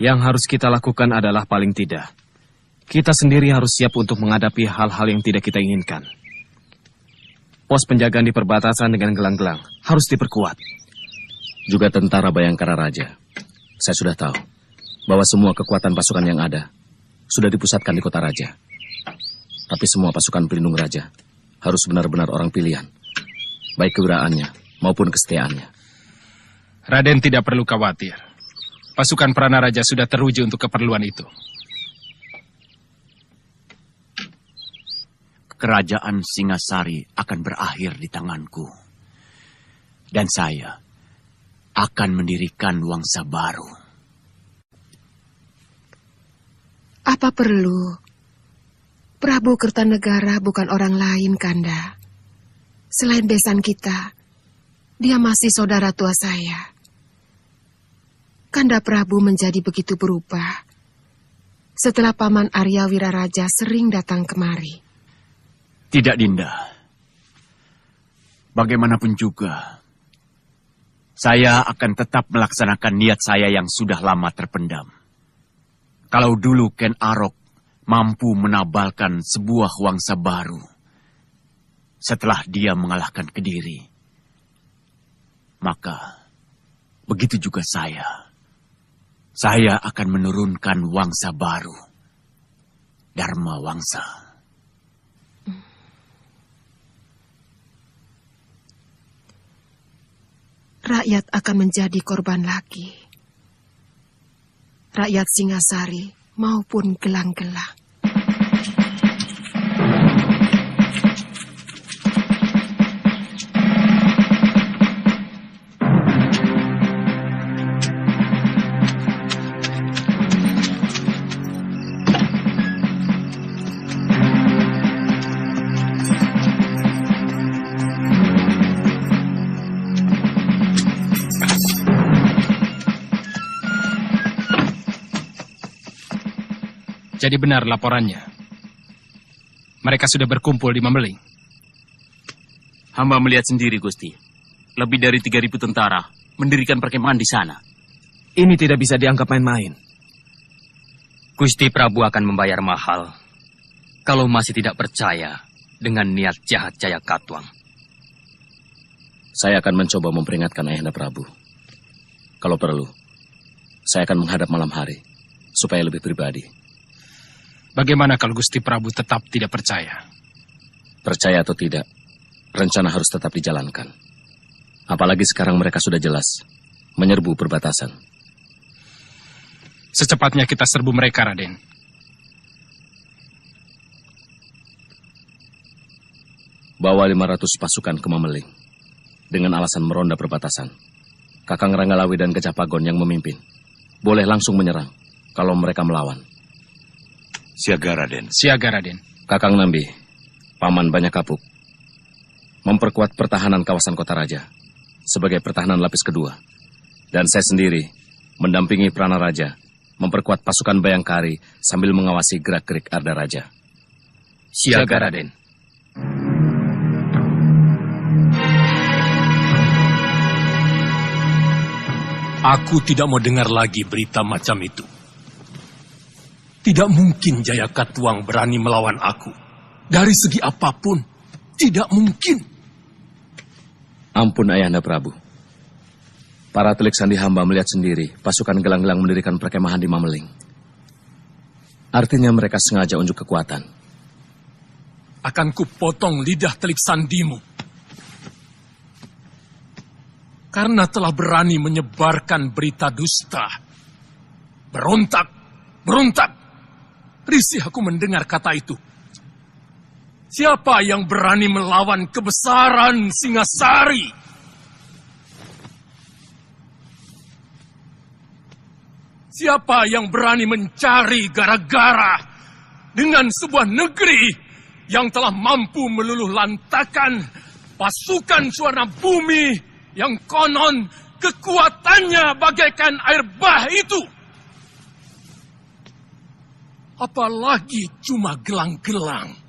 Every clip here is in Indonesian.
Yang harus kita lakukan adalah paling tidak, kita sendiri harus siap untuk menghadapi hal-hal yang tidak kita inginkan. Pos penjagaan di perbatasan dengan gelang-gelang harus diperkuat. Juga tentara Bayangkara Raja. Saya sudah tahu bahwa semua kekuatan pasukan yang ada sudah dipusatkan di kota Raja. Tapi semua pasukan pelindung Raja harus benar-benar orang pilihan, baik kewiraannya maupun kesetiaannya. Raden tidak perlu khawatir. Pasukan Prana Raja sudah teruji untuk keperluan itu. Kerajaan Singasari akan berakhir di tanganku. Dan saya akan mendirikan Wangsa baru. Apa perlu? Prabu Kertanegara bukan orang lain, Kanda. Selain besan kita, dia masih saudara tua saya. Kanda Prabu menjadi begitu berubah setelah Paman Arya Wiraraja sering datang kemari. Tidak, Dinda. Bagaimanapun juga, saya akan tetap melaksanakan niat saya yang sudah lama terpendam. Kalau dulu Ken Arok mampu menabalkan sebuah Wangsa baru setelah dia mengalahkan Kediri, maka begitu juga saya. Saya akan menurunkan Wangsa baru, Dharma Wangsa. Rakyat akan menjadi korban lagi. Rakyat Singasari maupun gelang-gelang. Jadi benar laporannya. Mereka sudah berkumpul di Mameling. Hamba melihat sendiri, Gusti. Lebih dari 3.000 tentara mendirikan perkemahan di sana. Ini tidak bisa dianggap main-main. Gusti Prabu akan membayar mahal kalau masih tidak percaya dengan niat jahat Jaya Katuang. Saya akan mencoba memperingatkan Ayahanda Prabu. Kalau perlu, saya akan menghadap malam hari supaya lebih pribadi. Bagaimana kalau Gusti Prabu tetap tidak percaya? Percaya atau tidak, rencana harus tetap dijalankan. Apalagi sekarang mereka sudah jelas menyerbu perbatasan. Secepatnya kita serbu mereka, Raden. Bawa 500 pasukan ke Mameling dengan alasan meronda perbatasan. Kakang Ranggalawi dan Gajah Pagon yang memimpin. Boleh langsung menyerang kalau mereka melawan. Siaga, Raden. Siaga, Raden. Kakang Nambi, Paman Banyak Kapuk, memperkuat pertahanan kawasan Kota Raja sebagai pertahanan lapis kedua. Dan saya sendiri mendampingi Prana Raja, memperkuat pasukan Bayangkari sambil mengawasi gerak-gerik Arda Raja. Siaga, Raden. Aku tidak mau dengar lagi berita macam itu. Tidak mungkin Jaya Katuang berani melawan aku. Dari segi apapun, tidak mungkin. Ampun Ayahanda Prabu. Para telik sandi hamba melihat sendiri pasukan gelang-gelang mendirikan perkemahan di Mameling. Artinya mereka sengaja unjuk kekuatan. Akan kupotong lidah telik sandimu. Karena telah berani menyebarkan berita dusta. Berontak, berontak. Risih aku mendengar kata itu. Siapa yang berani melawan kebesaran Singasari? Siapa yang berani mencari gara-gara dengan sebuah negeri yang telah mampu meluluh lantakan pasukan Suwana Bumi yang konon kekuatannya bagaikan air bah itu? Apalagi cuma gelang-gelang.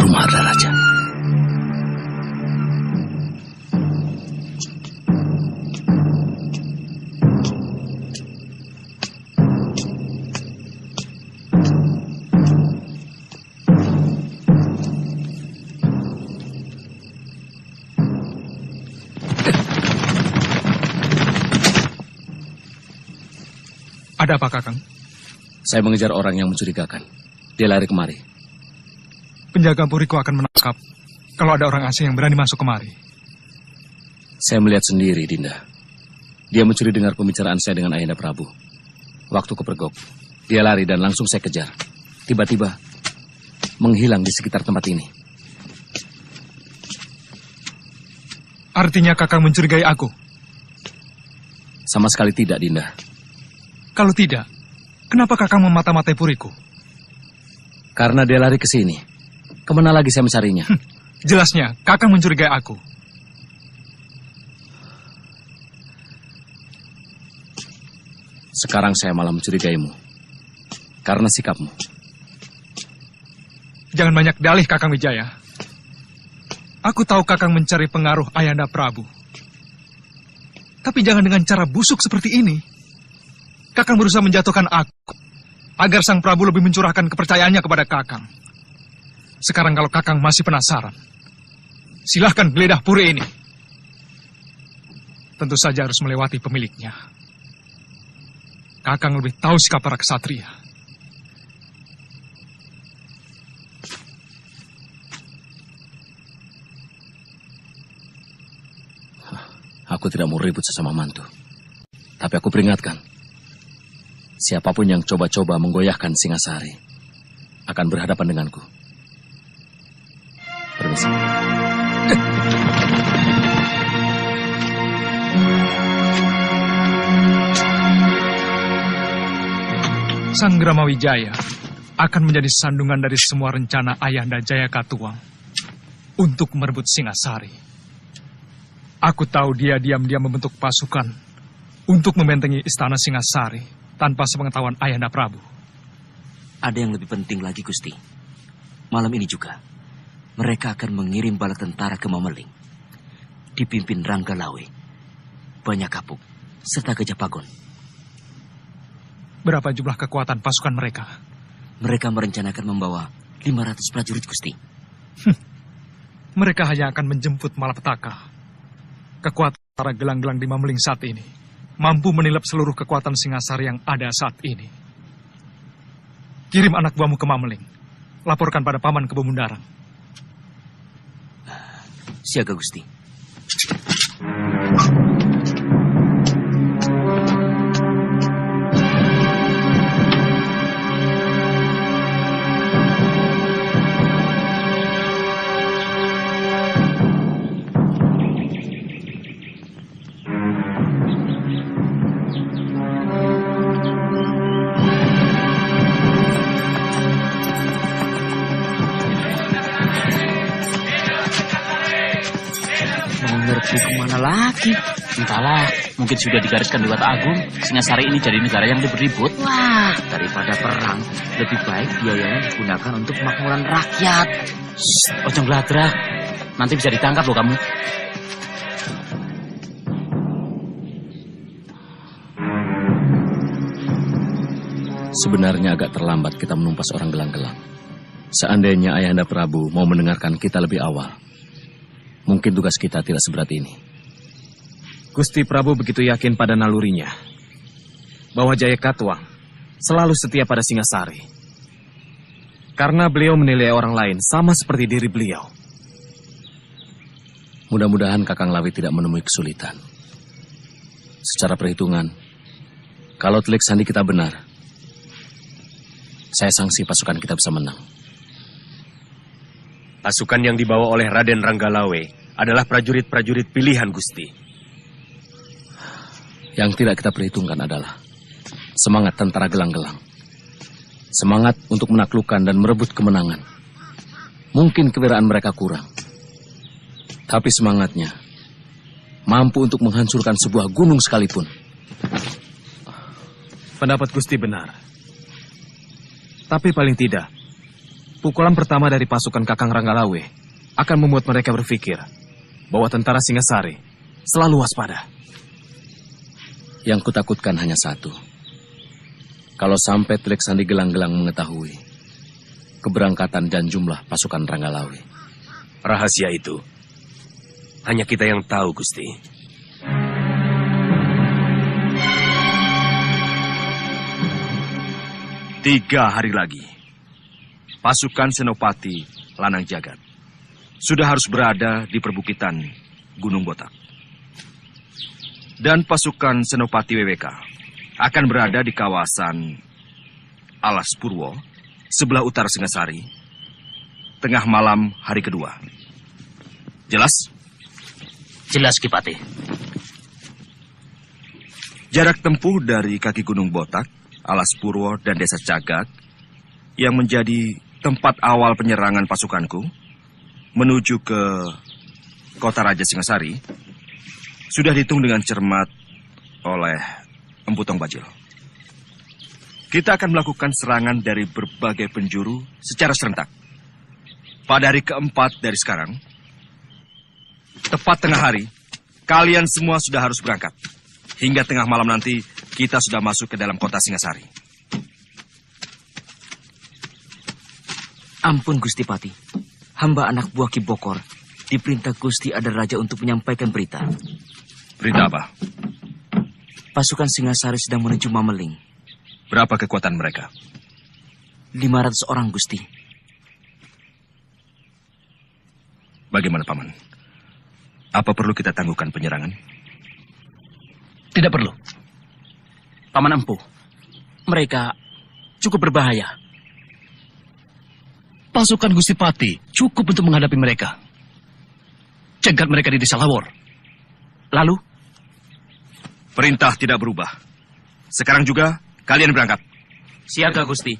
Rumah Raja. Ada apa, Kakang? Saya mengejar orang yang mencurigakan. Dia lari kemari. Penjaga Puriko akan menangkap kalau ada orang asing yang berani masuk kemari. Saya melihat sendiri, Dinda. Dia mencuri dengar pembicaraan saya dengan Ayahanda Prabu. Waktu kepergok, dia lari dan langsung saya kejar. Tiba-tiba, menghilang di sekitar tempat ini. Artinya Kakang mencurigai aku? Sama sekali tidak, Dinda. Kalau tidak, kenapa Kakang memata-matai Puriko? Karena dia lari ke sini. Kemana lagi saya mencarinya? Jelasnya, Kakang mencurigai aku. Sekarang saya malah mencurigaimu. Karena sikapmu. Jangan banyak dalih, Kakang Wijaya. Aku tahu Kakang mencari pengaruh Ayahanda Prabu. Tapi jangan dengan cara busuk seperti ini. Kakang berusaha menjatuhkan aku, agar Sang Prabu lebih mencurahkan kepercayaannya kepada Kakang. Sekarang kalau Kakang masih penasaran, silahkan geledah puri ini. Tentu saja harus melewati pemiliknya. Kakang lebih tahu sikap para kesatria. Aku tidak mau ribut sesama mantu. Tapi aku peringatkan, siapapun yang coba-coba menggoyahkan Singasari akan berhadapan denganku. Permisi. Sang Gramawijaya akan menjadi sandungan dari semua rencana Ayahanda Jaya Katuang untuk merebut Singasari. Aku tahu dia diam-diam membentuk pasukan untuk membentengi istana Singasari tanpa sepengetahuan Ayahanda Prabu. Ada yang lebih penting lagi, Gusti. Malam ini juga, mereka akan mengirim bala tentara ke Mameling. Dipimpin Rangga Lawe, Banyak Kapuk, serta Gajah Pagon. Berapa jumlah kekuatan pasukan mereka? Mereka merencanakan membawa 500 prajurit, Gusti. Mereka hanya akan menjemput malapetaka. Kekuatan para gelang-gelang di Mameling saat ini mampu menilap seluruh kekuatan Singasari yang ada saat ini. Kirim anak buahmu ke Mameling. Laporkan pada Paman ke Bemundarang. Siaga, Gusti. lagi? Entahlah, mungkin sudah digariskan di Wata Agung. Singasari ini jadi negara yang beribut. Wah, Daripada perang, lebih baik biayanya digunakan untuk kemakmuran rakyat. Ojo ngladra, nanti bisa ditangkap loh kamu. Sebenarnya agak terlambat kita menumpas orang gelang-gelang. Seandainya Ayahanda Prabu mau mendengarkan kita lebih awal, mungkin tugas kita tidak seberat ini. Gusti Prabu begitu yakin pada nalurinya bahwa Jaya Katuang selalu setia pada Singasari. Karena beliau menilai orang lain sama seperti diri beliau. Mudah-mudahan Kakang Lawi tidak menemui kesulitan. Secara perhitungan, kalau telik sandi kita benar, saya sangsi pasukan kita bisa menang. Pasukan yang dibawa oleh Raden Ranggalawe adalah prajurit-prajurit pilihan, Gusti. Yang tidak kita perhitungkan adalah semangat tentara gelang-gelang. Semangat untuk menaklukkan dan merebut kemenangan. Mungkin kewiraan mereka kurang. Tapi semangatnya mampu untuk menghancurkan sebuah gunung sekalipun. Pendapat Gusti benar. Tapi paling tidak, pukulan pertama dari pasukan Kakang Ranggalawe akan membuat mereka berpikir bahwa tentara Singasari selalu waspada. Yang kutakutkan hanya satu. Kalau sampai telik sandi gelang-gelang mengetahui keberangkatan dan jumlah pasukan Ranggalawe. Rahasia itu hanya kita yang tahu, Gusti. Tiga hari lagi, pasukan Senopati Lanang Jagat sudah harus berada di perbukitan Gunung Botak. Dan pasukan Senopati WWK akan berada di kawasan Alas Purwo, sebelah utara Singasari, tengah malam hari kedua. Jelas? Jelas, Kipati. Jarak tempuh dari kaki Gunung Botak, Alas Purwo, dan Desa Cagat yang menjadi tempat awal penyerangan pasukanku menuju ke Kota Raja Singasari sudah dihitung dengan cermat oleh Empu Tong Bajil. Kita akan melakukan serangan dari berbagai penjuru secara serentak. Pada hari keempat dari sekarang, tepat tengah hari, kalian semua sudah harus berangkat. Hingga tengah malam nanti, kita sudah masuk ke dalam kota Singasari. Ampun, Gusti Pati. Hamba anak buah Ki Bokor diperintah Gusti Ada Raja untuk menyampaikan berita. Berita apa? Pasukan Singasari sedang menuju Mameling. Berapa kekuatan mereka? 500 orang, Gusti. Bagaimana, Paman? Apa perlu kita tangguhkan penyerangan? Tidak perlu. Paman Empu, mereka cukup berbahaya. Pasukan Gusti Pati cukup untuk menghadapi mereka. Cegat mereka di Desa Lawor. Lalu? Perintah tidak berubah. Sekarang juga kalian berangkat. Siaga, Gusti.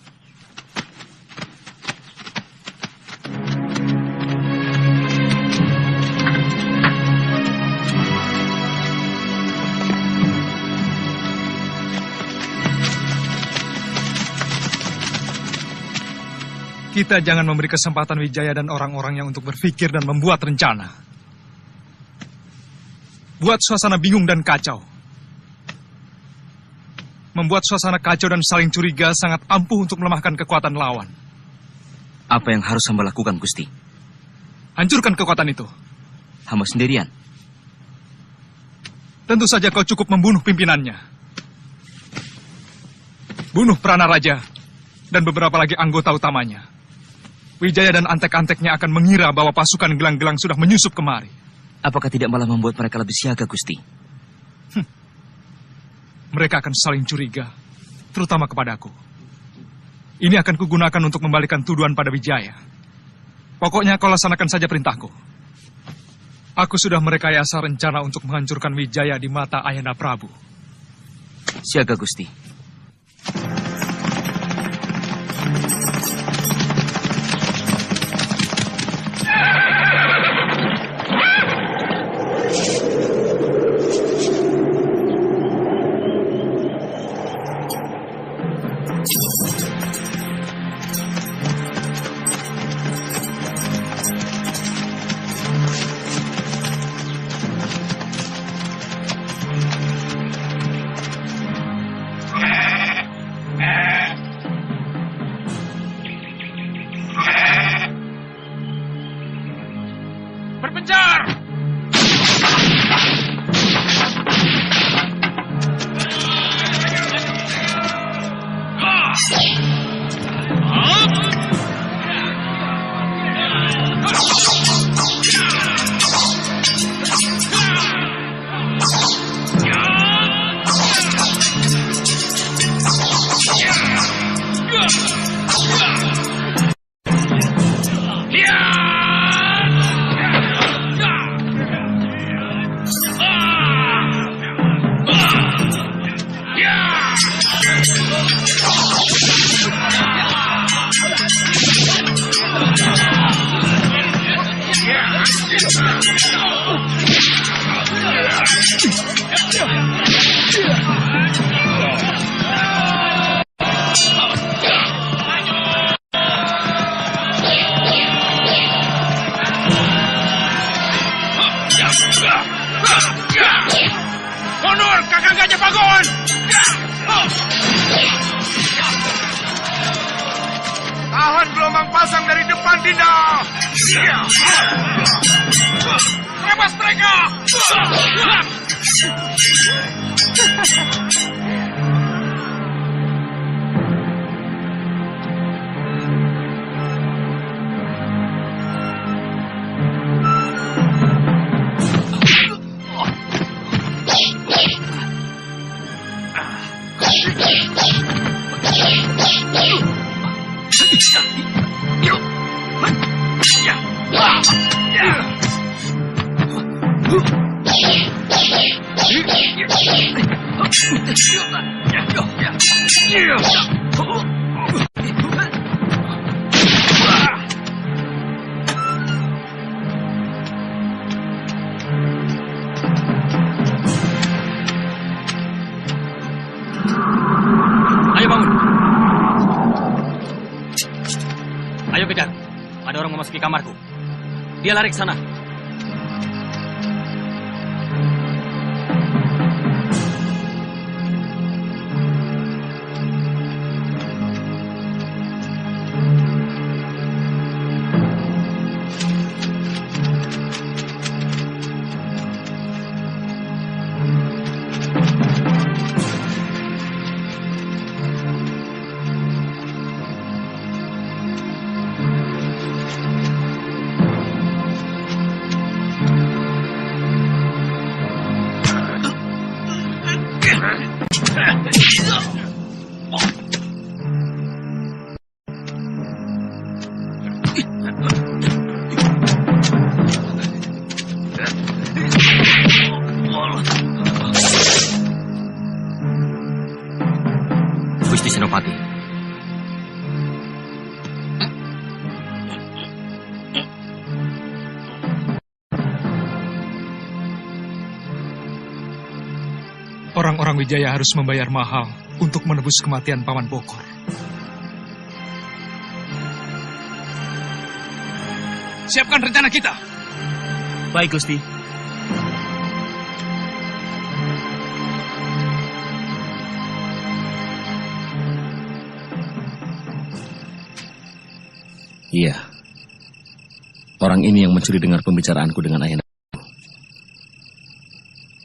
Kita jangan memberi kesempatan Wijaya dan orang-orangnya untuk berpikir dan membuat rencana. Buat suasana bingung dan kacau. Membuat suasana kacau dan saling curiga sangat ampuh untuk melemahkan kekuatan lawan. Apa yang harus hamba lakukan, Gusti? Hancurkan kekuatan itu. Hamba sendirian. Tentu saja kau cukup membunuh pimpinannya. Bunuh Prana Raja dan beberapa lagi anggota utamanya. Wijaya dan antek-anteknya akan mengira bahwa pasukan gelang-gelang sudah menyusup kemari. Apakah tidak malah membuat mereka lebih siaga, Gusti? Mereka akan saling curiga, terutama kepadaku. Ini akan kugunakan untuk membalikan tuduhan pada Wijaya. Pokoknya kau laksanakan saja perintahku. Aku sudah merekayasa rencana untuk menghancurkan Wijaya di mata Ayahanda Prabu. Siaga, Gusti. Mundur, Kakang Gajah Bangun! Tahan gelombang pasang dari depan, Dinda! Bebas mereka! Ayo bangun. Ayo kejar. Ada orang memasuki kamarku. Dia lari ke sana. Gusti Senopati. Orang-orang Wijaya harus membayar mahal untuk menebus kematian Paman Bokor. Siapkan rencana kita. Baik, Gusti. Iya. Orang ini yang mencuri dengar pembicaraanku dengan Ayahanda.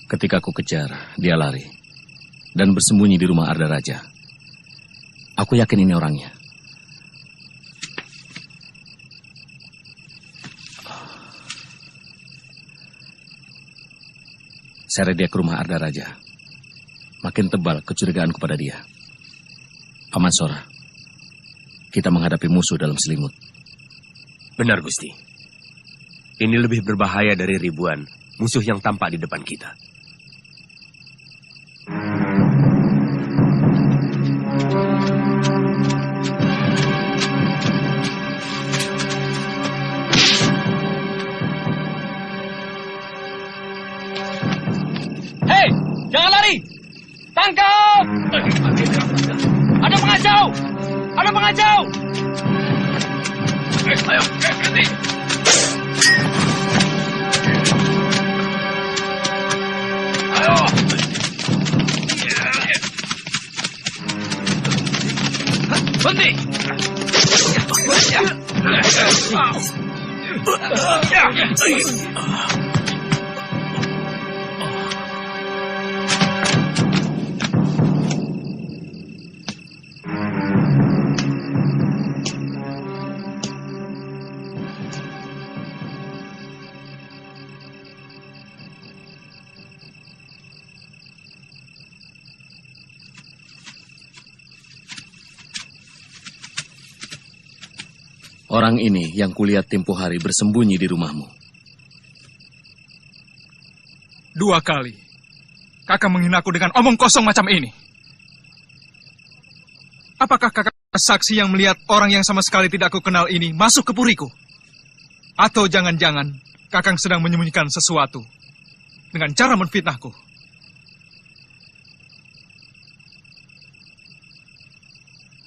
Ketika aku kejar, dia lari dan bersembunyi di rumah Arda Raja. Aku yakin ini orangnya. Seret dia ke rumah Arda Raja. Makin tebal kecurigaanku pada dia. Paman Sora, kita menghadapi musuh dalam selimut. Benar, Gusti. Ini lebih berbahaya dari ribuan musuh yang tampak di depan kita. Hei, jangan lari! Tangkap! Ada pengacau! Ada pengacau! Ayo, berhenti! Ayo! Berhenti! Orang ini yang kulihat tempo hari bersembunyi di rumahmu. 2 kali. Kakak menghina aku dengan omong kosong macam ini. Apakah kakak saksi yang melihat orang yang sama sekali tidak aku kenal ini masuk ke puriku? Atau jangan-jangan kakang sedang menyembunyikan sesuatu dengan cara menfitnahku?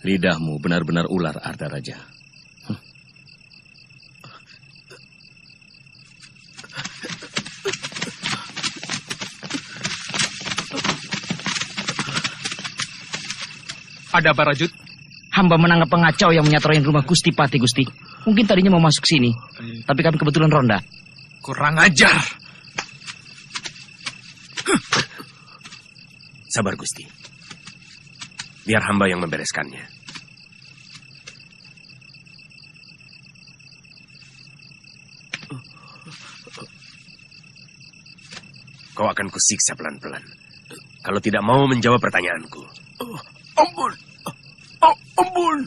Lidahmu benar-benar ular, Ardaraja. Ada apa, Rajut? Hamba menangkap pengacau yang menyatroin rumah Gusti Pati, Gusti. Mungkin tadinya mau masuk sini, tapi kami kebetulan ronda. Kurang ajar. Sabar, Gusti. Biar hamba yang membereskannya. Kau akan kusiksa pelan-pelan. Kalau tidak mau menjawab pertanyaanku. Ampun. Ampun.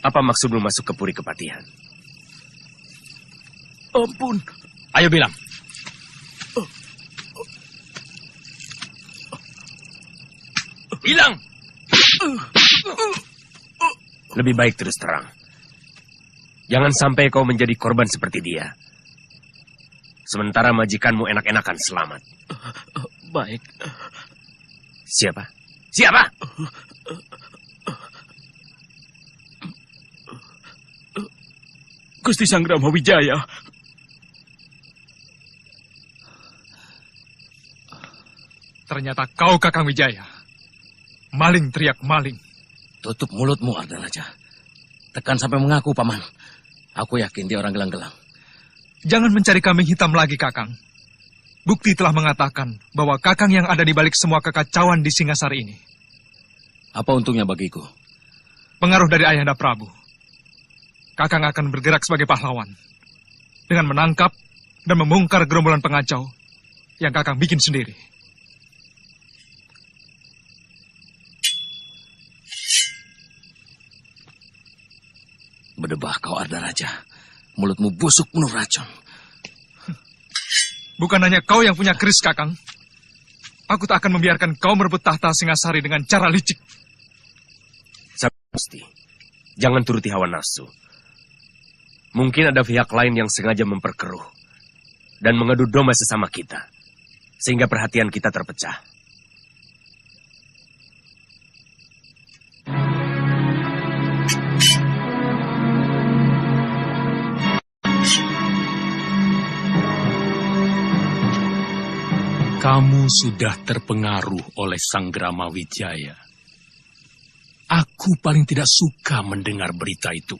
Apa maksudmu masuk ke Puri Kepatihan? Ampun. Ayo bilang. Bilang. Lebih baik terus terang. Jangan sampai kau menjadi korban seperti dia. Sementara majikanmu enak-enakan selamat. Baik. Siapa? Siapa? Gusti Sanggrama Wijaya. Ternyata kau, Kakang Wijaya. Maling teriak maling. Tutup mulutmu, Ardaraja. Tekan sampai mengaku, Paman. Aku yakin dia orang gelang-gelang. Jangan mencari kambing hitam lagi, Kakang. Bukti telah mengatakan bahwa Kakang yang ada di balik semua kekacauan di Singasari ini. Apa untungnya bagiku? Pengaruh dari Ayahanda Prabu. Kakang akan bergerak sebagai pahlawan. Dengan menangkap dan membongkar gerombolan pengacau yang Kakang bikin sendiri. Berdebah kau, Ardaraja. Mulutmu busuk penuh racun. Bukan hanya kau yang punya keris, Kakang. Aku tak akan membiarkan kau merebut tahta Singasari dengan cara licik. Gusti, jangan turuti hawa nafsu. Mungkin ada pihak lain yang sengaja memperkeruh dan mengadu domba sesama kita, sehingga perhatian kita terpecah. Kamu sudah terpengaruh oleh Sanggrama Wijaya. Aku paling tidak suka mendengar berita itu.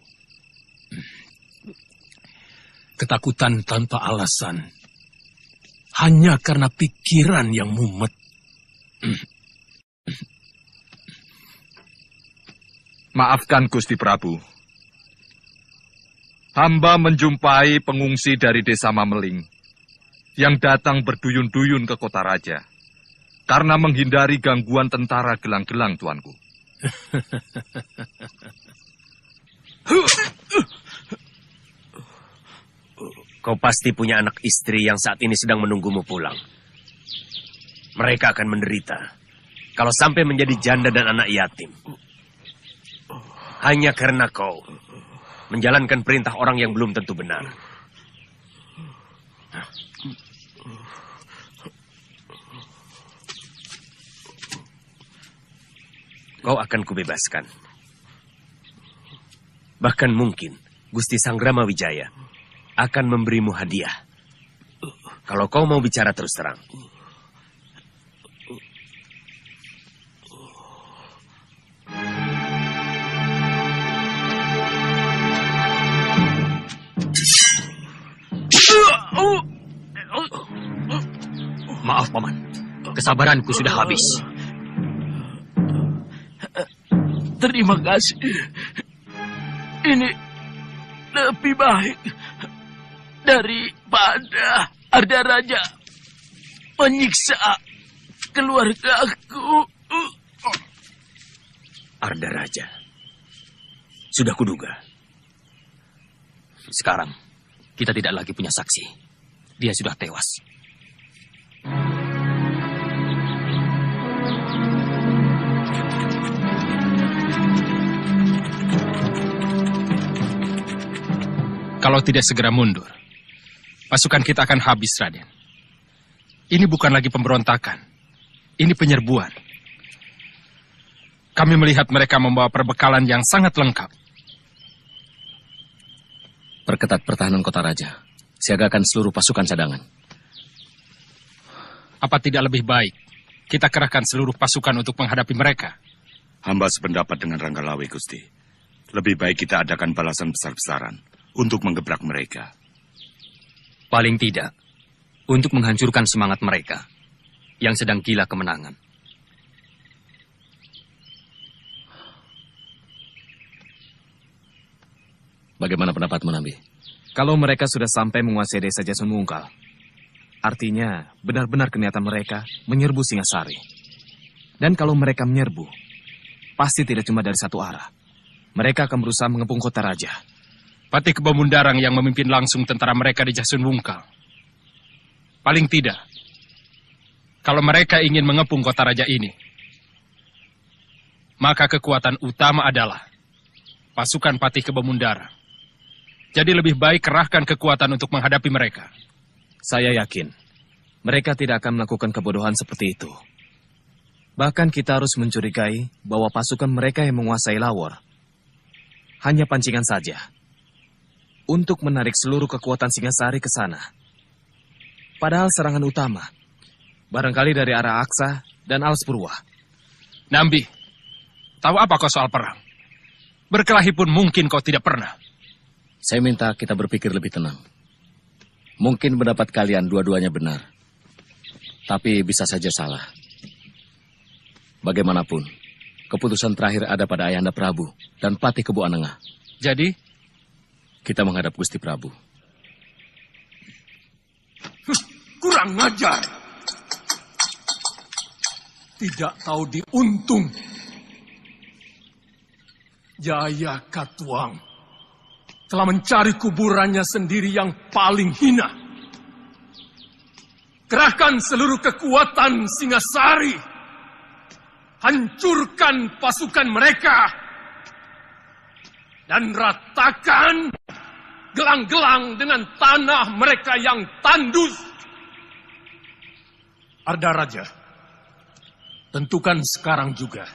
Ketakutan tanpa alasan. Hanya karena pikiran yang mumet. Maafkan Gusti Prabu. Hamba menjumpai pengungsi dari desa Mameling yang datang berduyun-duyun ke kota raja karena menghindari gangguan tentara gelang-gelang, tuanku. Kau pasti punya anak istri yang saat ini sedang menunggumu pulang. Mereka akan menderita kalau sampai menjadi janda dan anak yatim. Hanya karena kau menjalankan perintah orang yang belum tentu benar. Kau akan kubebaskan. Bahkan mungkin Gusti Sanggrama Wijaya akan memberimu hadiah. Kalau kau mau bicara terus terang. Maaf, Paman. Kesabaranku sudah habis. Terima kasih. Ini lebih baik daripada Ardaraja menyiksa keluargaku. Ardaraja. Sudah kuduga. Sekarang, kita tidak lagi punya saksi. Dia sudah tewas. Kalau tidak segera mundur, pasukan kita akan habis, Raden. Ini bukan lagi pemberontakan. Ini penyerbuan. Kami melihat mereka membawa perbekalan yang sangat lengkap. Perketat pertahanan kota raja. Siagakan seluruh pasukan cadangan. Apa tidak lebih baik kita kerahkan seluruh pasukan untuk menghadapi mereka? Hamba sependapat dengan Ranggalawe, Gusti. Lebih baik kita adakan balasan besar-besaran untuk menggebrak mereka. Paling tidak, untuk menghancurkan semangat mereka yang sedang gila kemenangan. Bagaimana pendapatmu, Nambi? Kalau mereka sudah sampai menguasai desa Jasun Wungkal, artinya benar-benar kenyataan mereka menyerbu Singasari. Dan kalau mereka menyerbu, pasti tidak cuma dari satu arah. Mereka akan berusaha mengepung kota raja. Patih Kebomundarang yang memimpin langsung tentara mereka di Jasun Wungkal. Paling tidak, kalau mereka ingin mengepung kota raja ini, maka kekuatan utama adalah pasukan Patih Kebomundarang. Jadi lebih baik kerahkan kekuatan untuk menghadapi mereka. Saya yakin, mereka tidak akan melakukan kebodohan seperti itu. Bahkan kita harus mencurigai bahwa pasukan mereka yang menguasai Lawor hanya pancingan saja untuk menarik seluruh kekuatan Singasari ke sana. Padahal serangan utama barangkali dari arah Aksa dan Alaspurwa. Nambi, tahu apa kau soal perang? Berkelahi pun mungkin kau tidak pernah. Saya minta kita berpikir lebih tenang. Mungkin pendapat kalian dua-duanya benar. Tapi bisa saja salah. Bagaimanapun, keputusan terakhir ada pada Ayahanda Prabu dan Patih Kebo Anengah. Jadi, kita menghadap Gusti Prabu. Kurang ajar. Tidak tahu diuntung. Jaya Katuang telah mencari kuburannya sendiri yang paling hina. Kerahkan seluruh kekuatan Singasari. Hancurkan pasukan mereka. Dan ratakan gelang-gelang dengan tanah mereka yang tandus. Arda Raja, tentukan sekarang juga.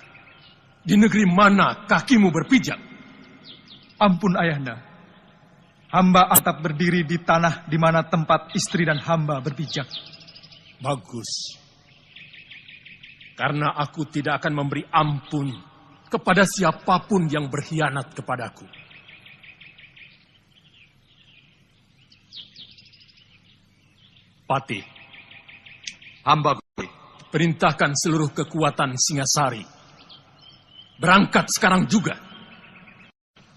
Di negeri mana kakimu berpijak? Ampun Ayahanda. Hamba atap berdiri di tanah di mana tempat istri dan hamba berpijak. Bagus. Karena aku tidak akan memberi ampun kepada siapapun yang berkhianat kepadaku. Patih, hamba perintahkan seluruh kekuatan Singasari. Berangkat sekarang juga.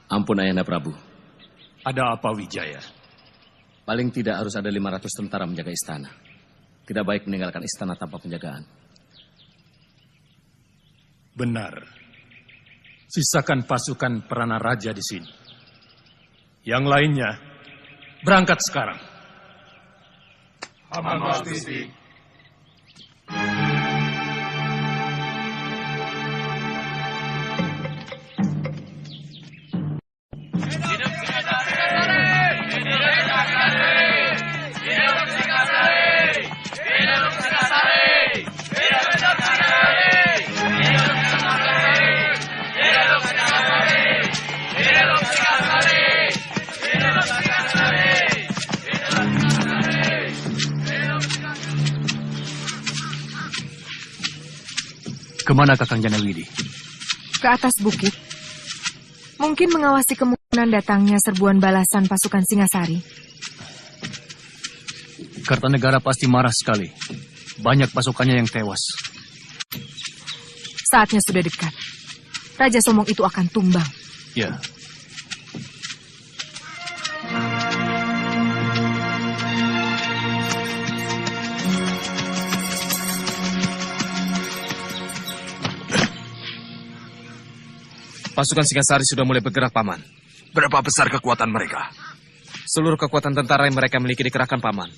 Ampun Ayahanda Prabu. Ada apa Wijaya? Paling tidak harus ada 500 tentara menjaga istana. Tidak baik meninggalkan istana tanpa penjagaan. Benar. Sisakan pasukan Perana Raja di sini. Yang lainnya, berangkat sekarang. Aman, Gusti. Kemana Kakang Janawidi? Ke atas bukit. Mungkin mengawasi kemungkinan datangnya serbuan balasan pasukan Singasari. Kartanegara pasti marah sekali. Banyak pasukannya yang tewas. Saatnya sudah dekat. Raja Somong itu akan tumbang. Ya. Pasukan Singasari sudah mulai bergerak, Paman. Berapa besar kekuatan mereka? Seluruh kekuatan tentara yang mereka miliki dikerahkan, Paman.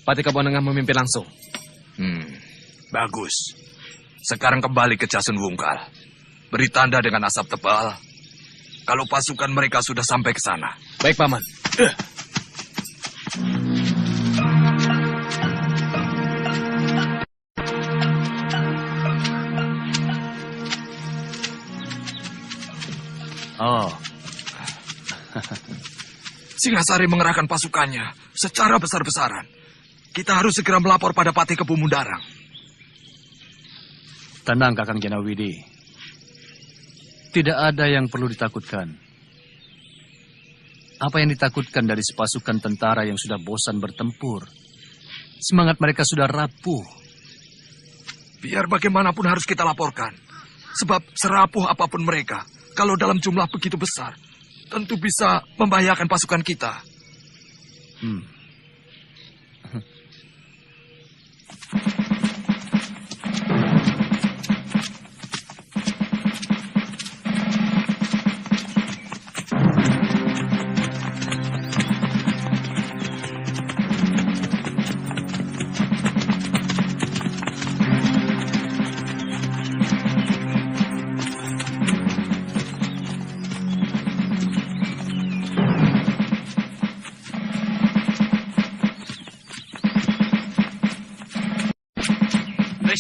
Patih Kebo Anengah memimpin langsung. Bagus. Sekarang kembali ke Jasun Wungkal. Beri tanda dengan asap tebal kalau pasukan mereka sudah sampai ke sana. Baik, Paman. Oh. Singasari mengerahkan pasukannya secara besar-besaran. Kita harus segera melapor pada Patih Kebu Mundarang. Tenang, Kakang Janawidi. Tidak ada yang perlu ditakutkan. Apa yang ditakutkan dari sepasukan tentara yang sudah bosan bertempur? Semangat mereka sudah rapuh. Biar bagaimanapun harus kita laporkan. Sebab serapuh apapun mereka, kalau dalam jumlah begitu besar, tentu bisa membahayakan pasukan kita.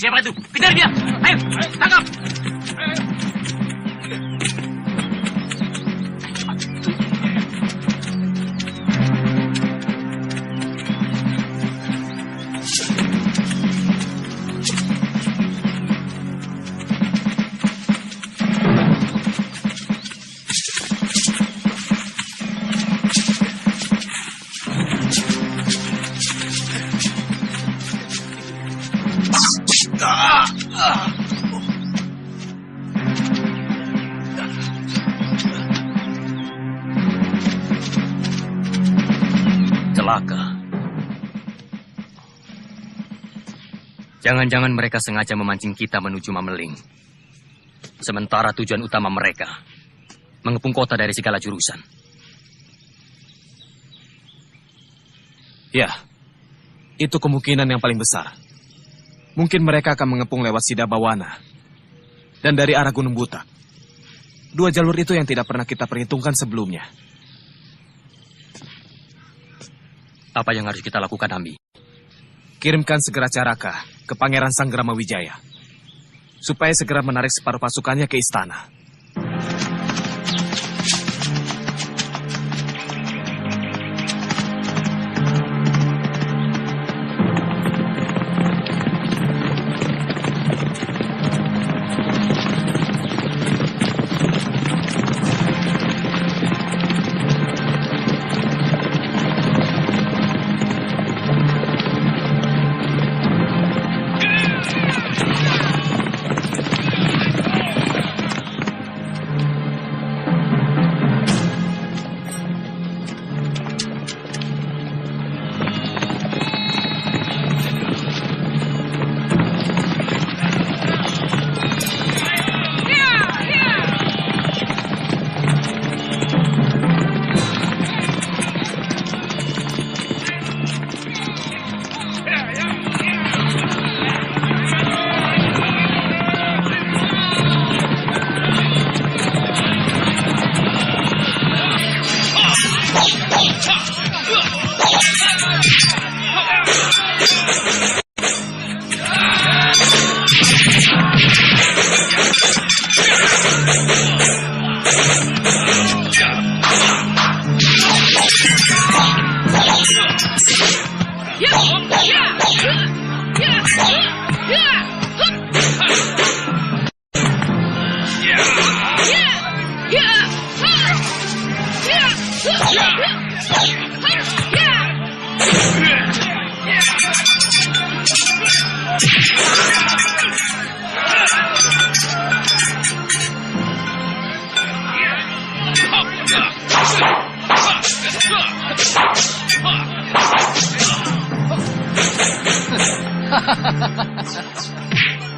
Siapa itu? Kejar dia! Ayo, tangkap! Jangan-jangan mereka sengaja memancing kita menuju Mameling. Sementara tujuan utama mereka mengepung kota dari segala jurusan. Ya, itu kemungkinan yang paling besar. Mungkin mereka akan mengepung lewat Sidabawana dan dari arah Gunung Butak. Dua jalur itu yang tidak pernah kita perhitungkan sebelumnya. Apa yang harus kita lakukan, Ambi? Kirimkan segera Caraka ke Pangeran Sanggrama Wijaya, supaya segera menarik separuh pasukannya ke istana.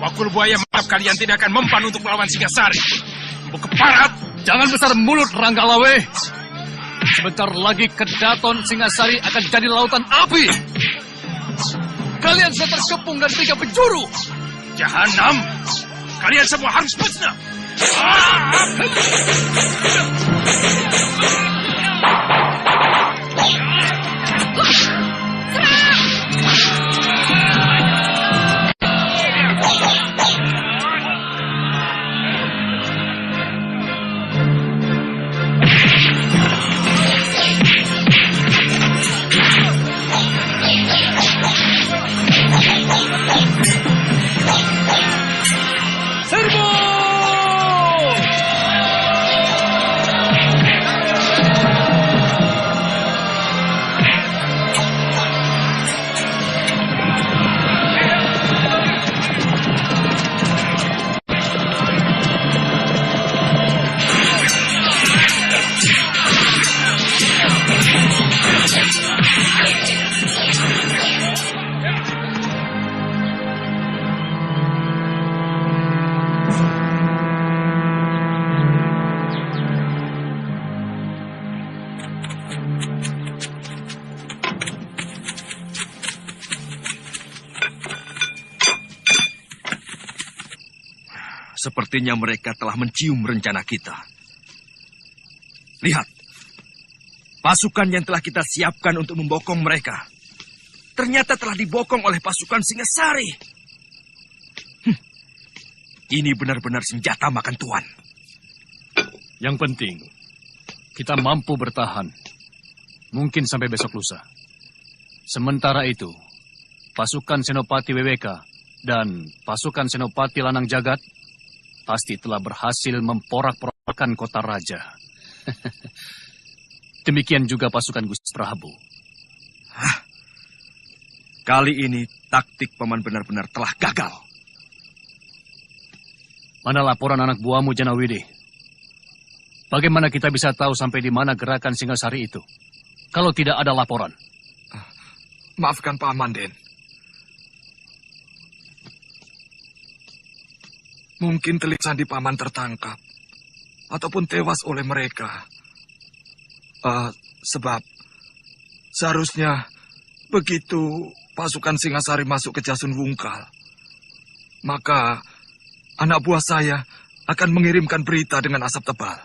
Wakul Buaya menganggap kalian tidak akan mempan untuk melawan Singasari. Empuk keparat! Jangan besar mulut, Ranggalawe. Sebentar lagi Kedaton Singasari akan jadi lautan api. Kalian sudah terkepung dari 3 penjuru. Jahanam! Kalian semua harus musnah! Sepertinya mereka telah mencium rencana kita. Lihat, pasukan yang telah kita siapkan untuk membokong mereka ternyata telah dibokong oleh pasukan Singasari. Ini benar-benar senjata makan tuan. Yang penting, kita mampu bertahan. Mungkin sampai besok lusa. Sementara itu, pasukan Senopati Weweka dan pasukan Senopati Lanang Jagat pasti telah berhasil memporak-porandakan kota raja. Demikian juga pasukan Gusti Prabu. Kali ini taktik paman benar-benar telah gagal. Mana laporan anak buahmu Janawidi? Bagaimana kita bisa tahu sampai di mana gerakan Singasari itu? Kalau tidak ada laporan. Maafkan Paman, Den. Mungkin telik sandi Paman tertangkap. Ataupun tewas oleh mereka. Sebab seharusnya begitu pasukan Singasari masuk ke Jasun Wungkal, maka anak buah saya akan mengirimkan berita dengan asap tebal.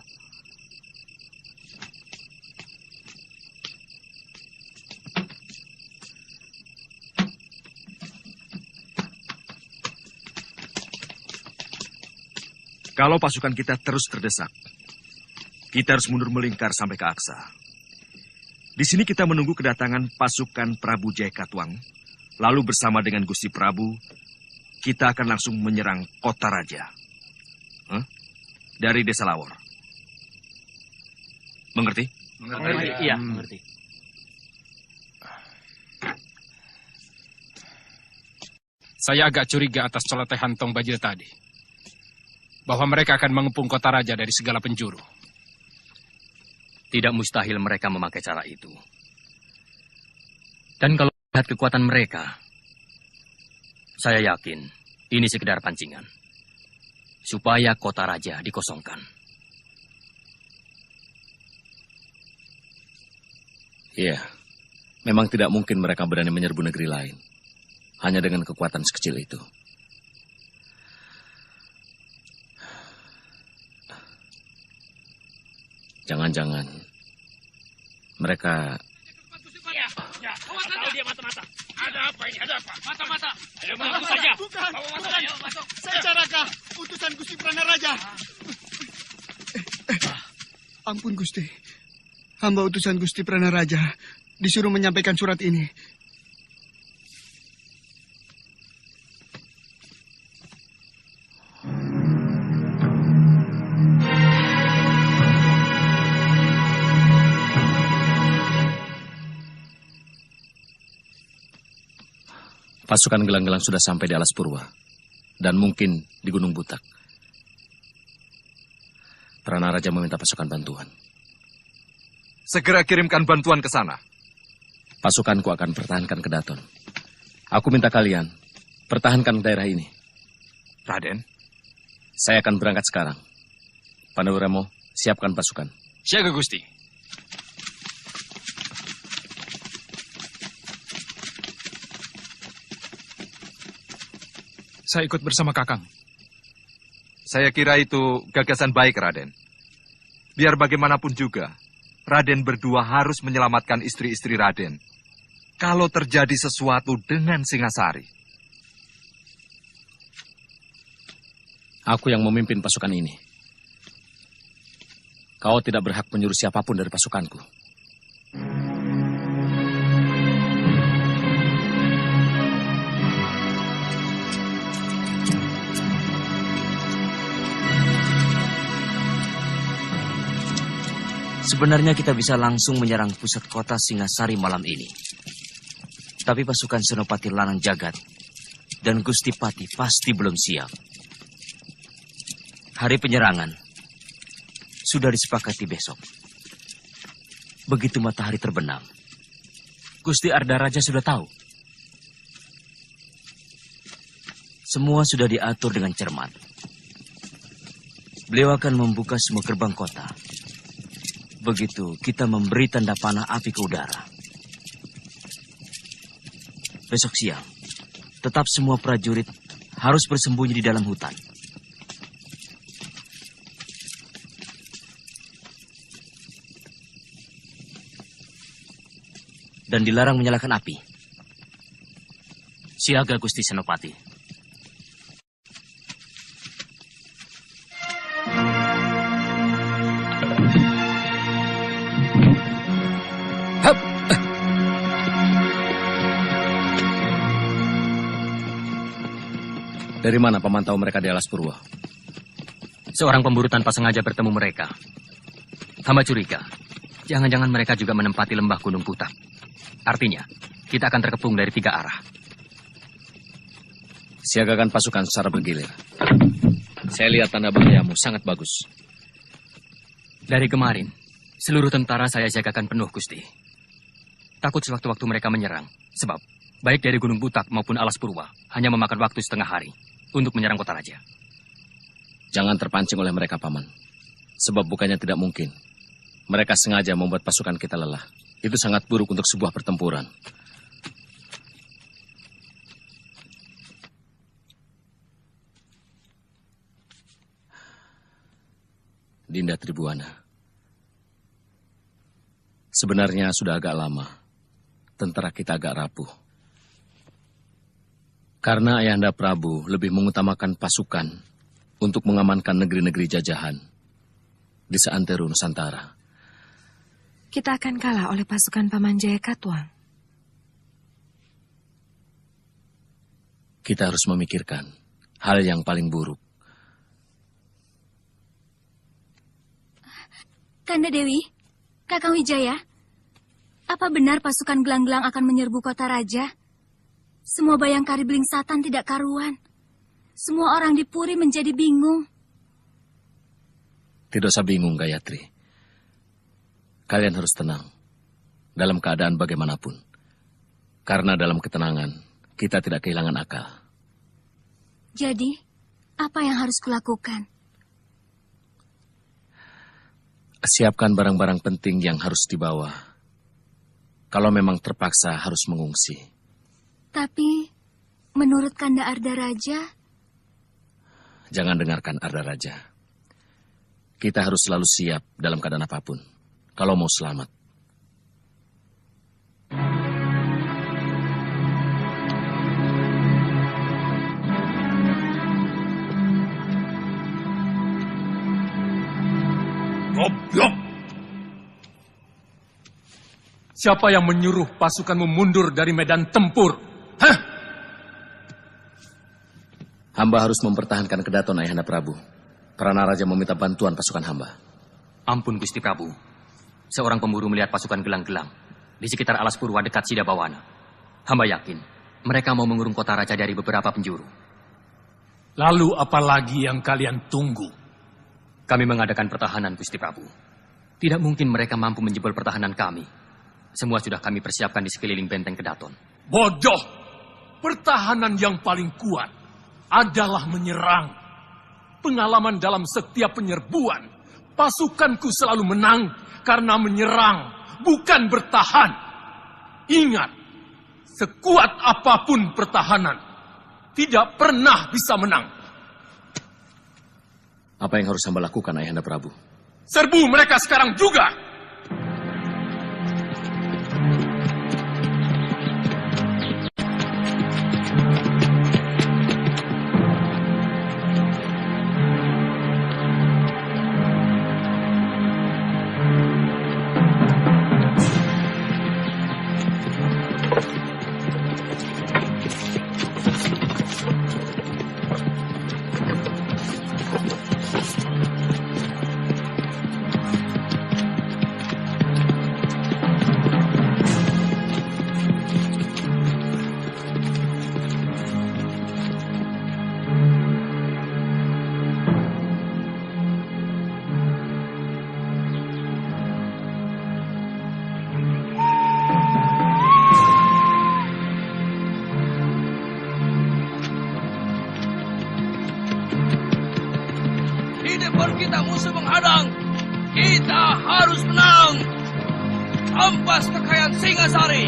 Kalau pasukan kita terus terdesak, kita harus mundur melingkar sampai ke Aksa. Di sini kita menunggu kedatangan pasukan Prabu Jayakatwang. Lalu bersama dengan Gusti Prabu, kita akan langsung menyerang kota raja. Dari Desa Lawor. Mengerti? Mengerti. Iya, mengerti. Saya agak curiga atas celotehan Tong Bajil tadi. Bahwa mereka akan mengepung kota raja dari segala penjuru. Tidak mustahil mereka memakai cara itu. Dan kalau lihat kekuatan mereka, saya yakin ini sekedar pancingan. Supaya kota raja dikosongkan. Iya, memang tidak mungkin mereka berani menyerbu negeri lain. Hanya dengan kekuatan sekecil itu. Jangan-jangan mereka... Ya, tahu dia mata-mata. Ada apa ini? Ada apa? Mata-mata. Ayo masuk saja. Bukan. Ayo masuk. Saya Caraka, utusan Gusti Pranaraja. Ampun Gusti. Hamba utusan Gusti Pranaraja disuruh menyampaikan surat ini. Pasukan gelang-gelang sudah sampai di Alas Purwa. Dan mungkin di Gunung Butak. Pranaraja meminta pasukan bantuan. Segera kirimkan bantuan ke sana. Pasukanku akan pertahankan Kedaton. Aku minta kalian pertahankan daerah ini. Raden? Saya akan berangkat sekarang. Pandawiramo, siapkan pasukan. Siaga Gusti. Saya ikut bersama Kakang. Saya kira itu gagasan baik, Raden. Biar bagaimanapun juga, Raden berdua harus menyelamatkan istri-istri Raden. Kalau terjadi sesuatu dengan Singasari. Aku yang memimpin pasukan ini. Kau tidak berhak menyuruh siapapun dari pasukanku. Sebenarnya kita bisa langsung menyerang pusat kota Singasari malam ini. Tapi pasukan Senopati Lanang Jagat dan Gusti Pati pasti belum siap. Hari penyerangan sudah disepakati besok. Begitu matahari terbenam, Gusti Arda Raja sudah tahu. Semua sudah diatur dengan cermat. Beliau akan membuka semua gerbang kota. Begitu kita memberi tanda panah api ke udara. Besok siang, tetap semua prajurit harus bersembunyi di dalam hutan. dan dilarang menyalakan api. Siaga Gusti Senopati. Dari mana paman tahu mereka di Alas Purwa? Seorang pemburu tanpa sengaja bertemu mereka. Hamba curiga, jangan-jangan mereka juga menempati lembah Gunung Butak. Artinya, kita akan terkepung dari 3 arah. Siagakan pasukan secara bergilir. Saya lihat tanda bahayamu sangat bagus. Dari kemarin, seluruh tentara saya siagakan penuh, Gusti. Takut sewaktu-waktu mereka menyerang, sebab baik dari Gunung Butak maupun Alas Purwa hanya memakan waktu setengah hari untuk menyerang kota raja. Jangan terpancing oleh mereka, Paman. Sebab bukannya tidak mungkin. Mereka sengaja membuat pasukan kita lelah. Itu sangat buruk untuk sebuah pertempuran. Dinda Tribuana. Sebenarnya sudah agak lama. Tentara kita agak rapuh. Karena Ayahanda Prabu lebih mengutamakan pasukan untuk mengamankan negeri-negeri jajahan di seantero Nusantara. Kita akan kalah oleh pasukan Paman Jaya Katuang. Kita harus memikirkan hal yang paling buruk. Kanda Dewi, Kakang Wijaya, apa benar pasukan gelang-gelang akan menyerbu kota raja? Semua Bayangkari Belingsatan tidak karuan. Semua orang di Puri menjadi bingung. Tidak usah bingung, Gayatri. Kalian harus tenang. Dalam keadaan bagaimanapun. Karena dalam ketenangan, kita tidak kehilangan akal. Jadi, apa yang harus kulakukan? Siapkan barang-barang penting yang harus dibawa. Kalau memang terpaksa harus mengungsi. Tapi, menurut Kanda Arda Raja... Jangan dengarkan Arda Raja. Kita harus selalu siap dalam keadaan apapun. Kalau mau selamat. Goblok! Siapa yang menyuruh pasukanmu mundur dari medan tempur? Hah? Hamba harus mempertahankan kedaton Ayahanda Prabu. Pranaraja meminta bantuan pasukan hamba. Ampun Gusti Prabu. Seorang pemburu melihat pasukan gelang-gelang di sekitar Alas Purwa dekat Sidabawana. Hamba yakin mereka mau mengurung kota raja dari beberapa penjuru. Lalu apa lagi yang kalian tunggu? Kami mengadakan pertahanan Gusti Prabu. Tidak mungkin mereka mampu menjebol pertahanan kami. Semua sudah kami persiapkan di sekeliling benteng Kedaton. Bodoh! Pertahanan yang paling kuat adalah menyerang. Pengalaman dalam setiap penyerbuan, pasukanku selalu menang karena menyerang, bukan bertahan. Ingat, sekuat apapun pertahanan, tidak pernah bisa menang. Apa yang harus hamba lakukan, Ayahanda Prabu? Serbu mereka sekarang juga! Kita musuh menghadang, kita harus menang. Ampas kekayaan Singasari.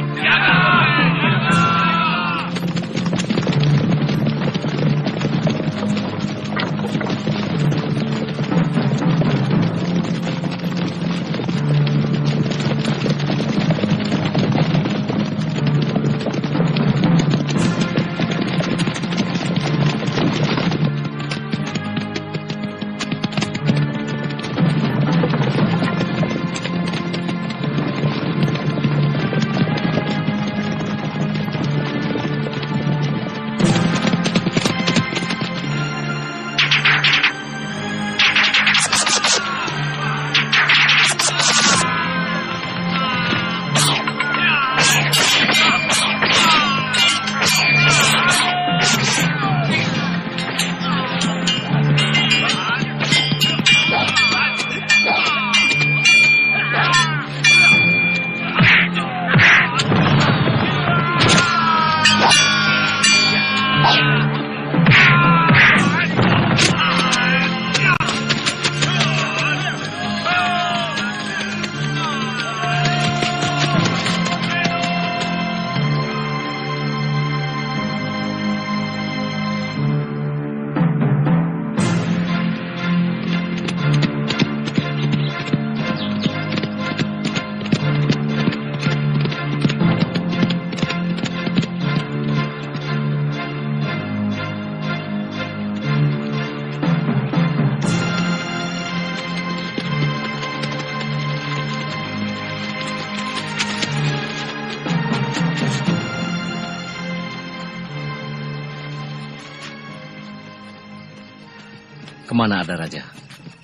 Kemana ada raja?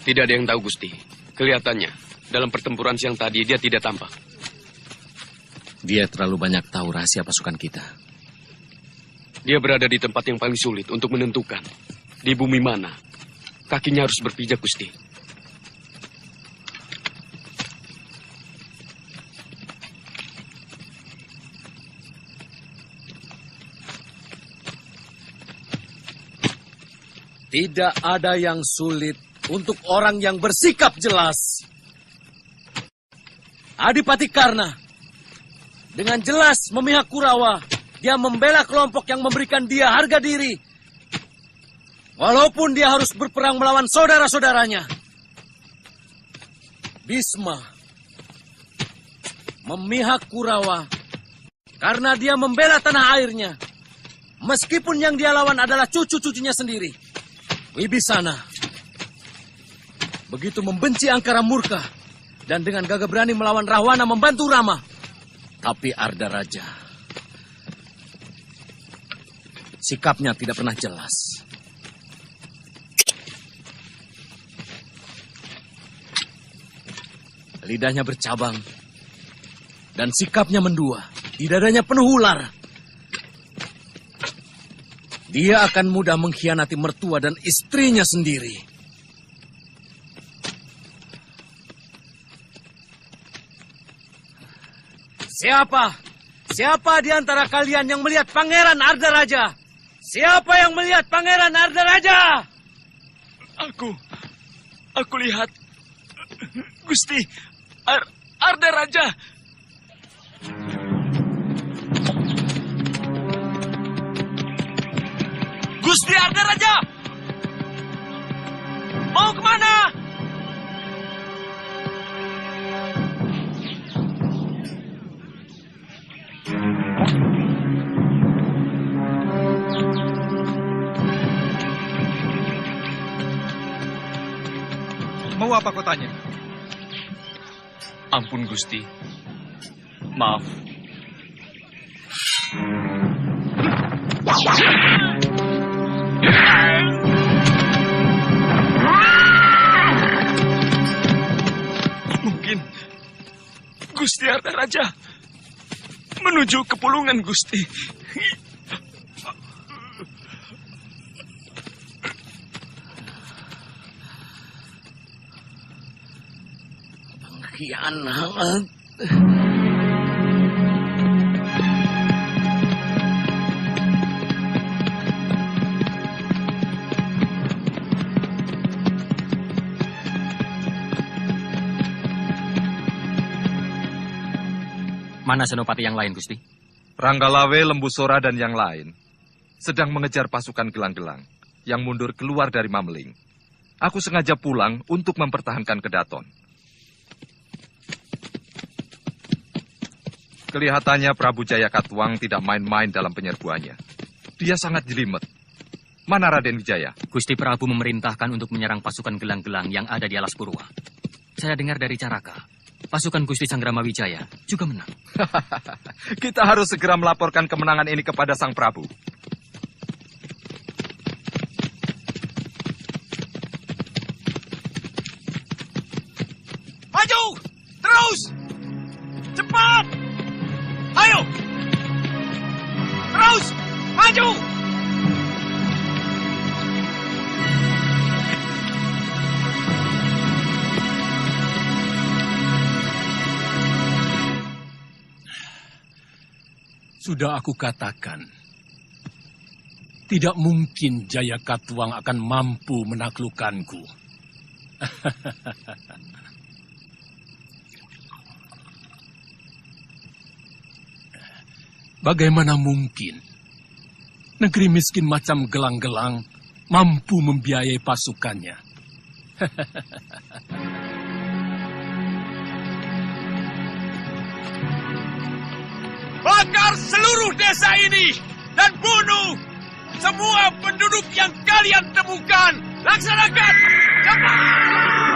Tidak ada yang tahu, Gusti. Kelihatannya, dalam pertempuran siang tadi dia tidak tampak. Dia terlalu banyak tahu rahasia pasukan kita. Dia berada di tempat yang paling sulit untuk menentukan. Di bumi mana kakinya harus berpijak, Gusti. Tidak ada yang sulit untuk orang yang bersikap jelas. Adipati Karna dengan jelas memihak Kurawa. Dia membela kelompok yang memberikan dia harga diri. Walaupun dia harus berperang melawan saudara-saudaranya. Bisma memihak Kurawa karena dia membela tanah airnya. Meskipun yang dia lawan adalah cucu-cucunya sendiri. Wibisana begitu membenci Angkara Murka dan dengan gagah berani melawan Rahwana membantu Rama. Tapi Arda Raja sikapnya tidak pernah jelas. Lidahnya bercabang dan sikapnya mendua. Di dadanya penuh ular. Dia akan mudah mengkhianati mertua dan istrinya sendiri. Siapa? Siapa di antara kalian yang melihat Pangeran Arda Raja? Siapa yang melihat Pangeran Arda Raja? Aku lihat. Gusti, Arda Raja. Gusti Arda Raja! Mau kemana? Mau apa kau tanya? Ampun Gusti. Maaf. Mungkin Gusti Arda Raja menuju ke Pulungan, Gusti. Pengkhianat. Mana senopati yang lain, Gusti? Ranggalawe, Lembusora, dan yang lain sedang mengejar pasukan gelang-gelang yang mundur keluar dari Mameling. Aku sengaja pulang untuk mempertahankan Kedaton. Kelihatannya Prabu Jayakatwang tidak main-main dalam penyerbuannya. Dia sangat jelimet. Mana Raden Wijaya? Gusti Prabu memerintahkan untuk menyerang pasukan gelang-gelang yang ada di Alas Purwa. Saya dengar dari Caraka, pasukan Gusti Sanggrama Wijaya juga menang. Kita harus segera melaporkan kemenangan ini kepada Sang Prabu. Maju! Terus! Cepat! Ayo! Terus! Maju! Sudah aku katakan, tidak mungkin Jayakatwang akan mampu menaklukkanku. Bagaimana mungkin negeri miskin macam gelang-gelang mampu membiayai pasukannya? Bakar seluruh desa ini dan bunuh semua penduduk yang kalian temukan. Laksanakan! Cepat!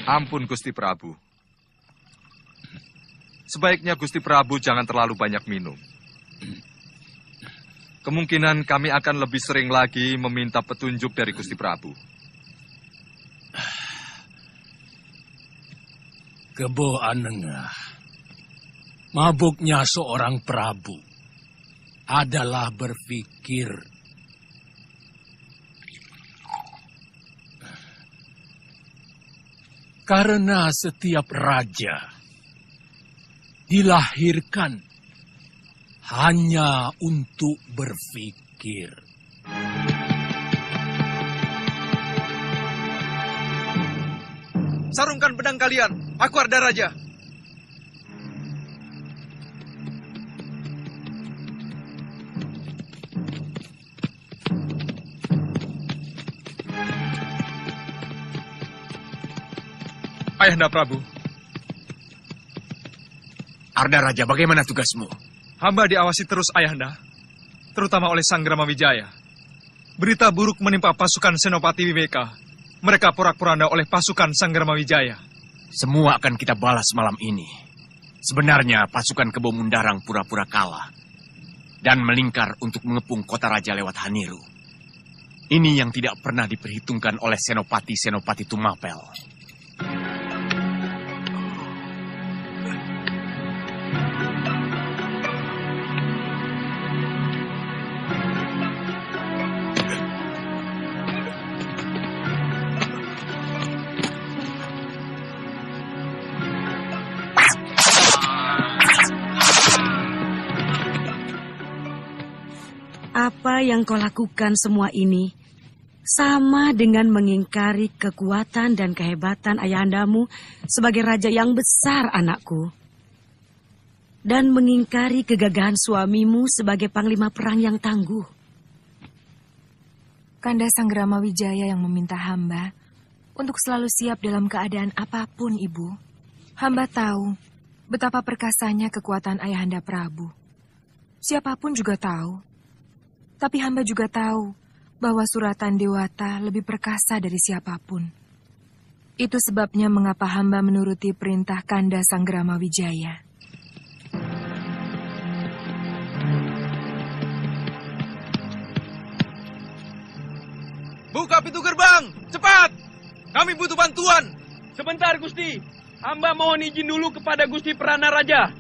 Ampun Gusti Prabu. Sebaiknya Gusti Prabu jangan terlalu banyak minum. Kemungkinan kami akan lebih sering lagi meminta petunjuk dari Gusti Prabu. Kebo Anengah, mabuknya seorang Prabu adalah berpikir karena setiap raja dilahirkan hanya untuk berpikir. Sarungkan pedang kalian. Aku Arda Raja. Ayahanda Prabu. Arda Raja, bagaimana tugasmu? Hamba diawasi terus Ayahanda, terutama oleh Sang Gramawidjaya. Berita buruk menimpa pasukan Senopati Wibeka. Mereka porak-poranda oleh pasukan Sang Gramawidjaya. Semua akan kita balas malam ini. Sebenarnya pasukan Kebo Mundarang pura-pura kalah dan melingkar untuk mengepung kota raja lewat Haniru. Ini yang tidak pernah diperhitungkan oleh Senopati-Senopati Tumapel. Apa yang kau lakukan semua ini sama dengan mengingkari kekuatan dan kehebatan ayahandamu sebagai raja yang besar, anakku. Dan mengingkari kegagahan suamimu sebagai panglima perang yang tangguh. Kanda Sang Gramawidjaya yang meminta hamba untuk selalu siap dalam keadaan apapun, Ibu. Hamba tahu betapa perkasanya kekuatan Ayahanda Prabu. Siapapun juga tahu. Tapi hamba juga tahu bahwa suratan Dewata lebih perkasa dari siapapun. Itu sebabnya mengapa hamba menuruti perintah Kanda Sang Gramawidjaya. Buka pintu gerbang, cepat! Kami butuh bantuan. Sebentar, Gusti. Hamba mohon izin dulu kepada Gusti Prana Raja.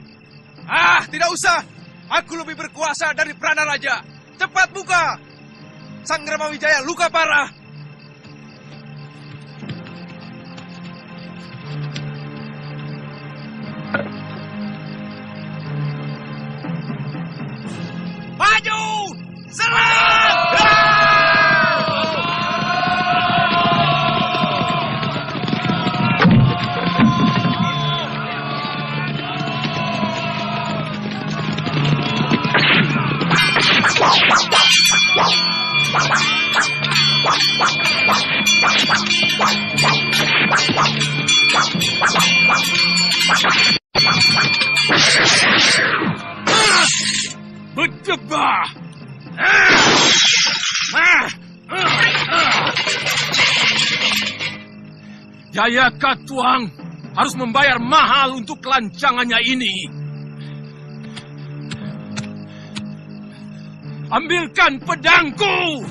Ah, tidak usah. Aku lebih berkuasa dari Prana Raja. Cepat buka! Sang Gramawidjaya luka parah. Maju! Serang! Berjebah! Jaya Katuang harus membayar mahal untuk kelancangannya ini. Ambilkan pedangku!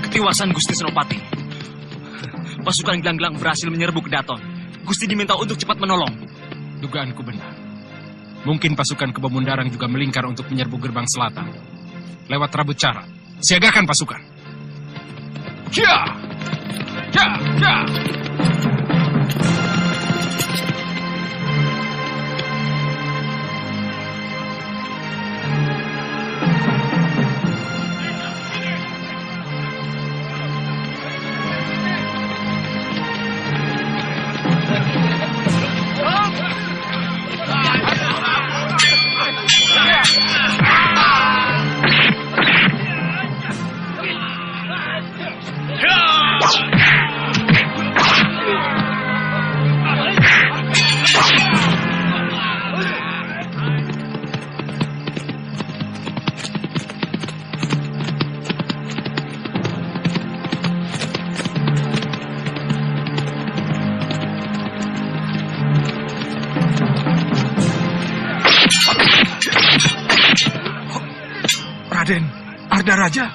Ketiwasan Gusti Senopati. Pasukan Gelanggelang berhasil menyerbu Kedaton. Gusti diminta untuk cepat menolong. Dugaanku benar. Mungkin pasukan Kebemundarang juga melingkar untuk menyerbu gerbang selatan. Lewat Rabut Cara, siagakan pasukan. Ya! Ya! Ya! Raden, Ardaraja.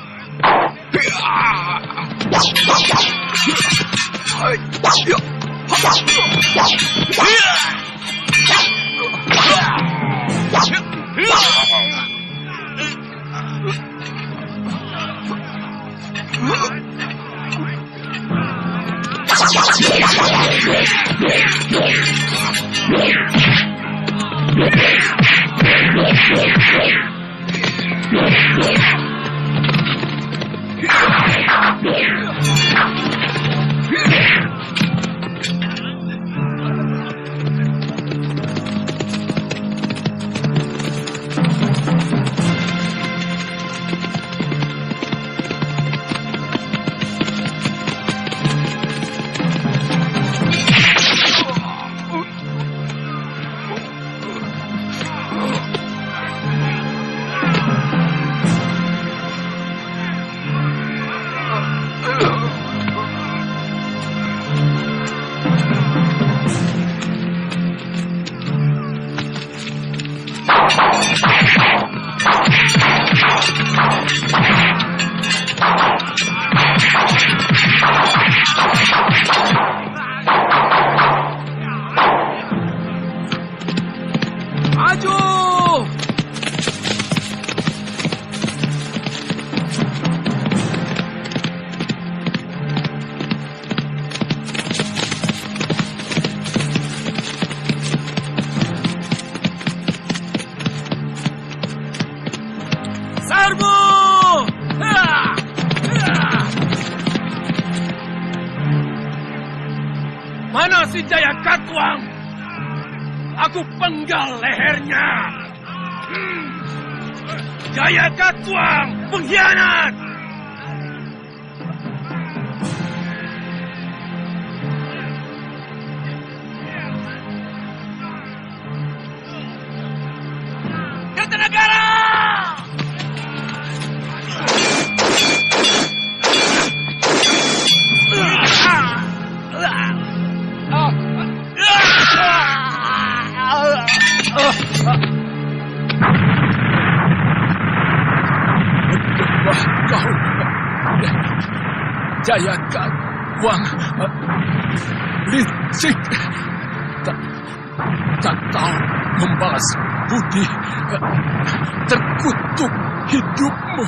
Mana si Jaya Katuang? Aku penggal lehernya. Jaya Katuang, pengkhianat! Kertanegara! Kau Jaya Katuang licik, tak tahu membalas budi, terkutuk hidupmu.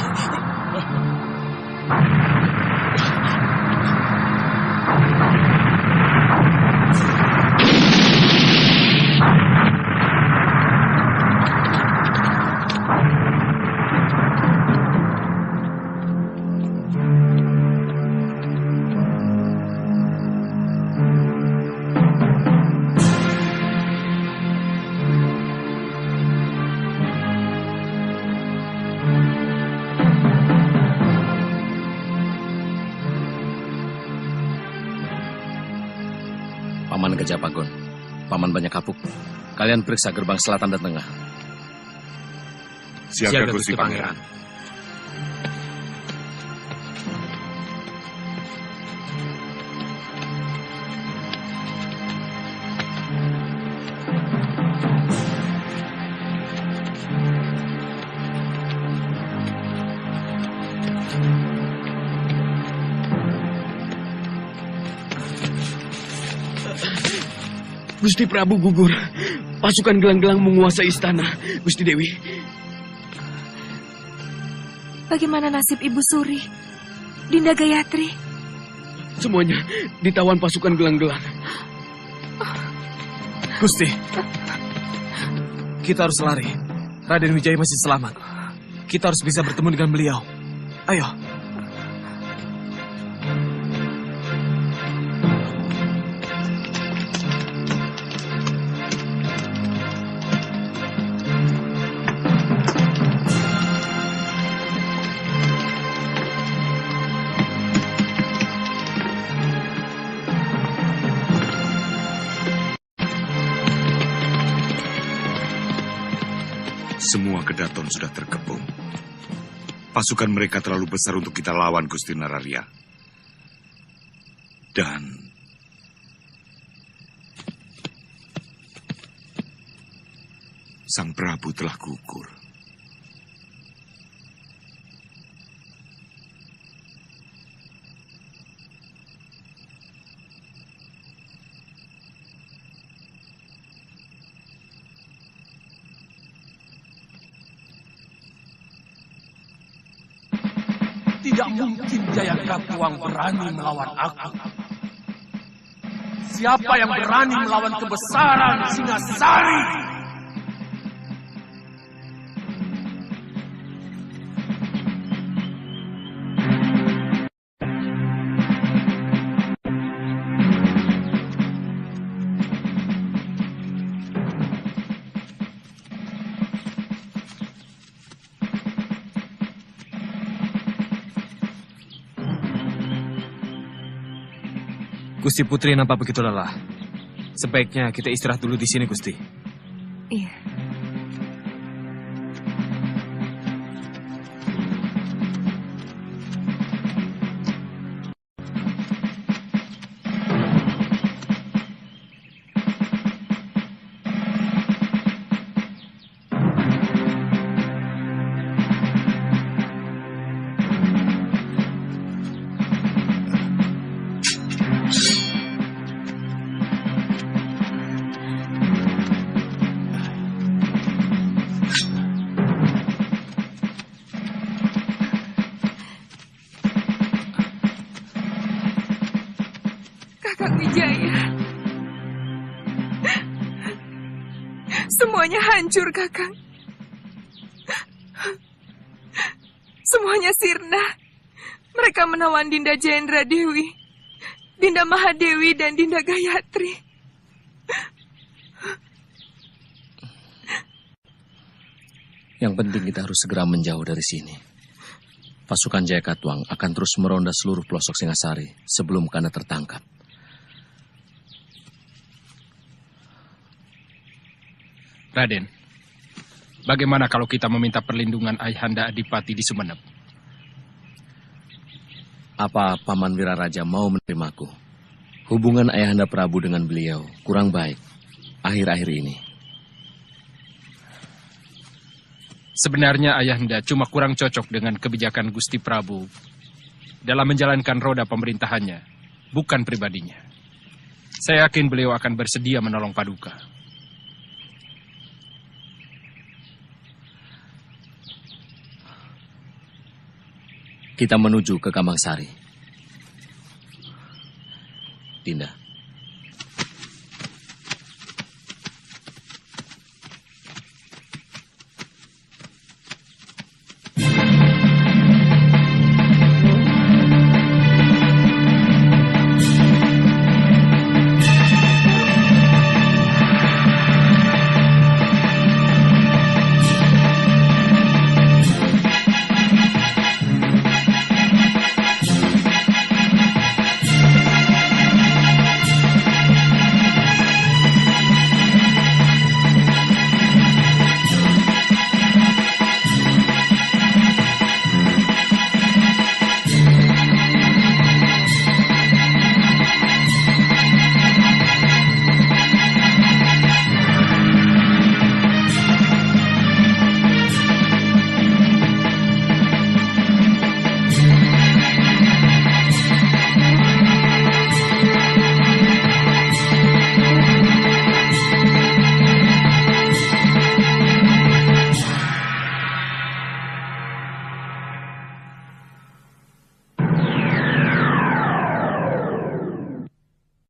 Paman Gejapagon, Paman Banyak Kapuk, kalian periksa gerbang selatan dan tengah. Siaga Gusti Pangeran. Gusti Prabu gugur. Pasukan gelang-gelang menguasai istana, Gusti Dewi. Bagaimana nasib Ibu Suri, Dinda Gayatri? Semuanya ditawan pasukan gelang-gelang. Gusti, kita harus lari. Raden Wijaya masih selamat. Kita harus bisa bertemu dengan beliau. Ayo. Semua kedaton sudah terkepung. Pasukan mereka terlalu besar untuk kita lawan, Gusti Nararya. Dan Sang Prabu telah gugur. Tidak mungkin Jayakatwang berani melawan aku. Siapa yang berani melawan kebesaran Singasari? Gusti Putri nampak begitu lelah. Sebaiknya kita istirahat dulu di sini, Gusti. Iya. Kakang Wijaya. Semuanya hancur, Kakang. Semuanya sirna. Mereka menawan Dinda Jendra Dewi, Dinda Mahadewi, dan Dinda Gayatri. Yang penting kita harus segera menjauh dari sini. Pasukan Jayakatwang akan terus meronda seluruh pelosok Singasari sebelum Kanda tertangkap. Raden, bagaimana kalau kita meminta perlindungan Ayahanda Adipati di Sumenep? Apa Paman Wiraraja mau menerimaku? Hubungan Ayahanda Prabu dengan beliau kurang baik akhir-akhir ini. Sebenarnya Ayahanda cuma kurang cocok dengan kebijakan Gusti Prabu dalam menjalankan roda pemerintahannya, bukan pribadinya. Saya yakin beliau akan bersedia menolong Paduka. Kita menuju ke Kamangsari. Dinda.